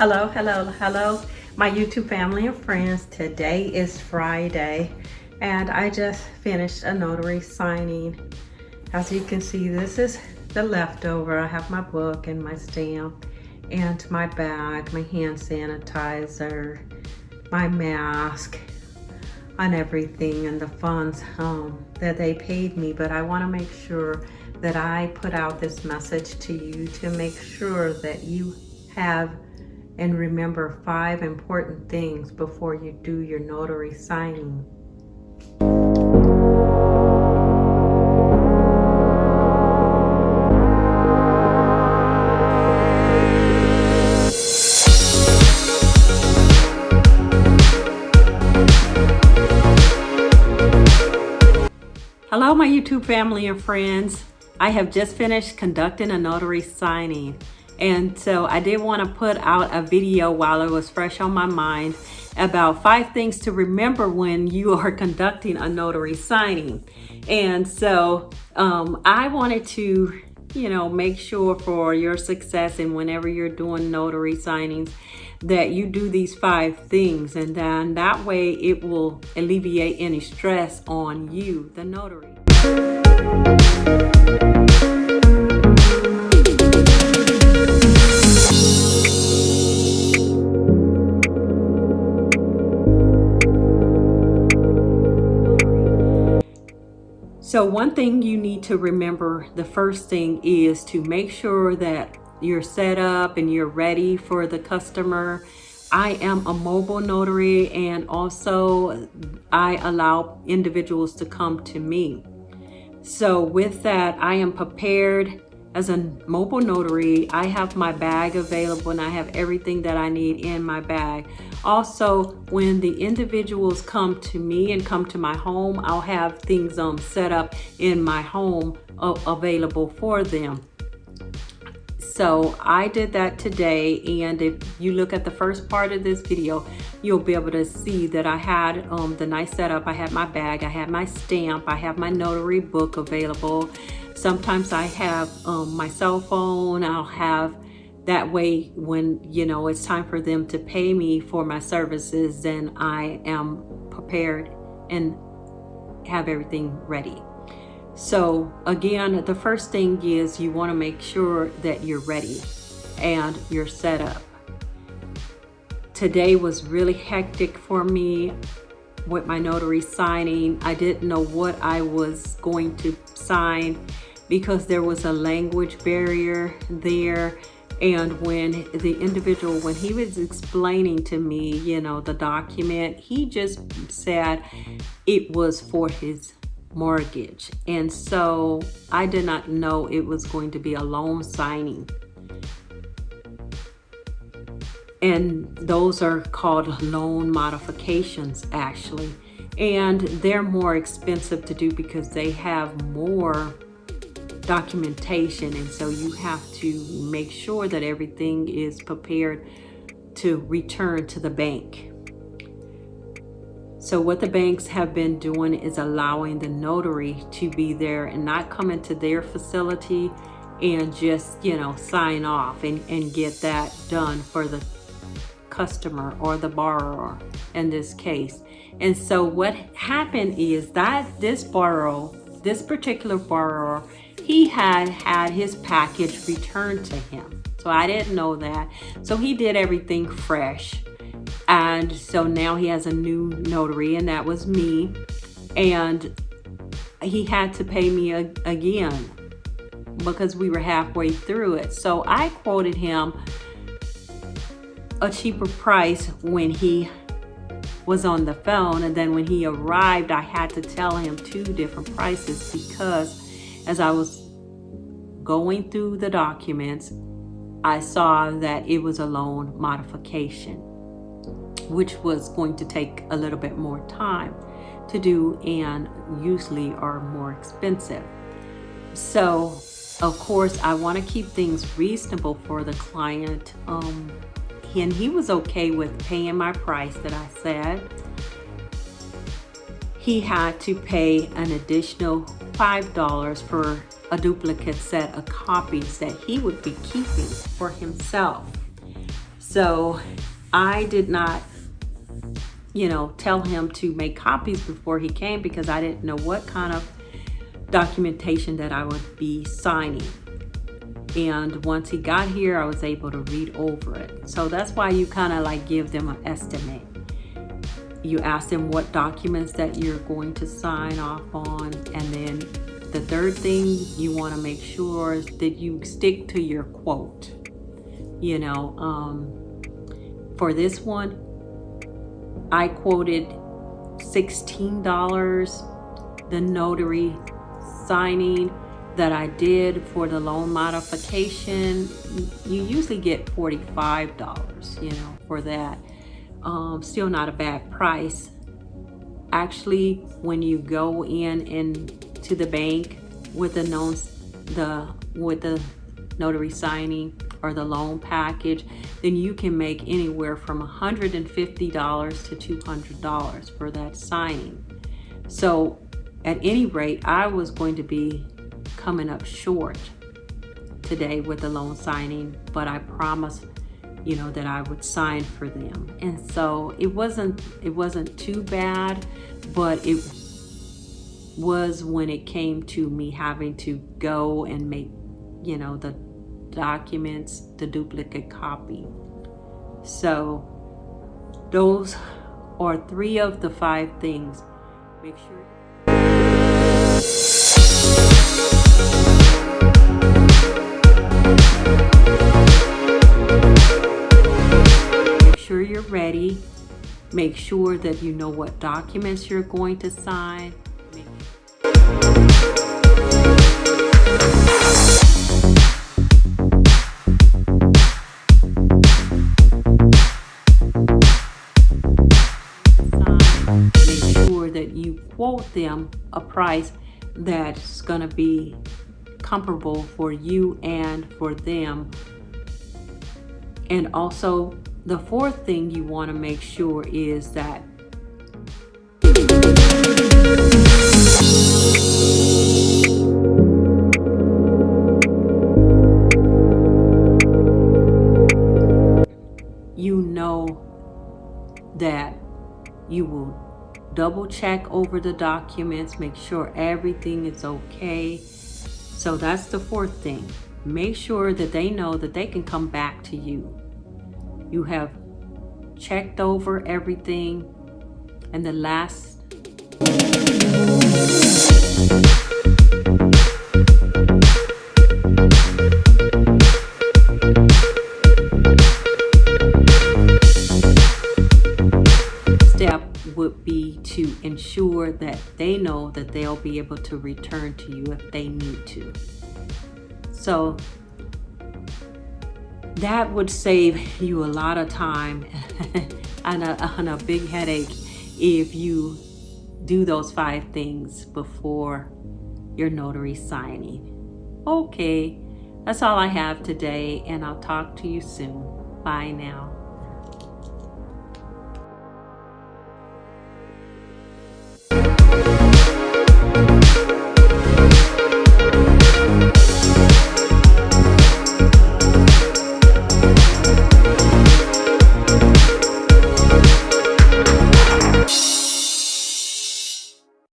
Hello, my YouTube family and friends. Today is Friday, and I just finished a notary signing. As you can see, this is the leftover. I have my book and my stamp and my bag, my hand sanitizer, my mask, on everything, and the funds that they paid me. But I want to make sure that I put out this message to you to make sure that you have and remember 5 important things before you do your notary signing. Hello, my YouTube family and friends. I have just finished conducting a notary signing. And so I did want to put out a video while it was fresh on my mind about 5 things to remember when you are conducting a notary signing. And so I wanted to, make sure for your success and whenever you're doing notary signings that you do these 5 things, and then that way it will alleviate any stress on you, the notary. So one thing you need to remember, the first thing is to make sure that you're set up and you're ready for the customer. I am a mobile notary, and also I allow individuals to come to me. So with that, I am prepared as a mobile notary. I have my bag available and I have everything that I need in my bag. Also, when the individuals come to me and come to my home, I'll have things set up in my home available for them. So I did that today, and if you look at the first part of this video, you'll be able to see that I had the nice setup. I had my bag, I had my stamp, I have my notary book available. Sometimes I have my cell phone. I'll have that way when it's time for them to pay me for my services, then I am prepared and have everything ready. So again, the first thing is you want to make sure that you're ready and you're set up. Today was really hectic for me with my notary signing. I didn't know what I was going to sign because there was a language barrier there. And when the individual, when he was explaining to me, the document, he just said it was for his mortgage. And so I did not know it was going to be a loan signing. And those are called loan modifications, actually. And they're more expensive to do because they have more documentation. And so you have to make sure that everything is prepared to return to the bank. So what the banks have been doing is allowing the notary to be there and not come into their facility and just, sign off and get that done for the customer or the borrower in this case. And so what happened is that this particular borrower, he had his package returned to him. So I didn't know that. So he did everything fresh. And so now he has a new notary, and that was me. And he had to pay me again because we were halfway through it. So I quoted him a cheaper price when he was on the phone. And then when he arrived, I had to tell him 2 different prices because as I was going through the documents, I saw that it was a loan modification, which was going to take a little bit more time to do and usually are more expensive. So of course I want to keep things reasonable for the client, and he was okay with paying my price that I said. He had to pay an additional $5 for a duplicate set of copies that he would be keeping for himself. So I did not, tell him to make copies before he came, because I didn't know what kind of documentation that I would be signing. And once he got here, I was able to read over it. So that's why you kind of like give them an estimate. You ask them what documents that you're going to sign off on. And then the third thing you want to make sure is that you stick to your quote. For this one, I quoted $16, the notary signing that I did for the loan modification. You usually get $45, for that. Still not a bad price. Actually, when you go into the bank with the notary signing or the loan package, then you can make anywhere from $150 to $200 for that signing. So at any rate, I was going to be coming up short today with the loan signing, but I promised that I would sign for them. And so it wasn't too bad, but it was when it came to me having to go and make the documents, the duplicate copy. So those are 3 of the 5 things. Make sure you're ready. Make sure that you know what documents you're going to sign. Make sure that you quote them a price that's going to be comparable for you and for them. And also, the 4th thing you want to make sure is that that you will double check over the documents, make sure everything is okay. So that's the 4th thing. Make sure that they know that they can come back to you. You have checked over everything. And the last step would be to ensure that they know that they'll be able to return to you if they need to. So that would save you a lot of time and a big headache if you do those 5 things before your notary signing. Okay, that's all I have today, and I'll talk to you soon. Bye now.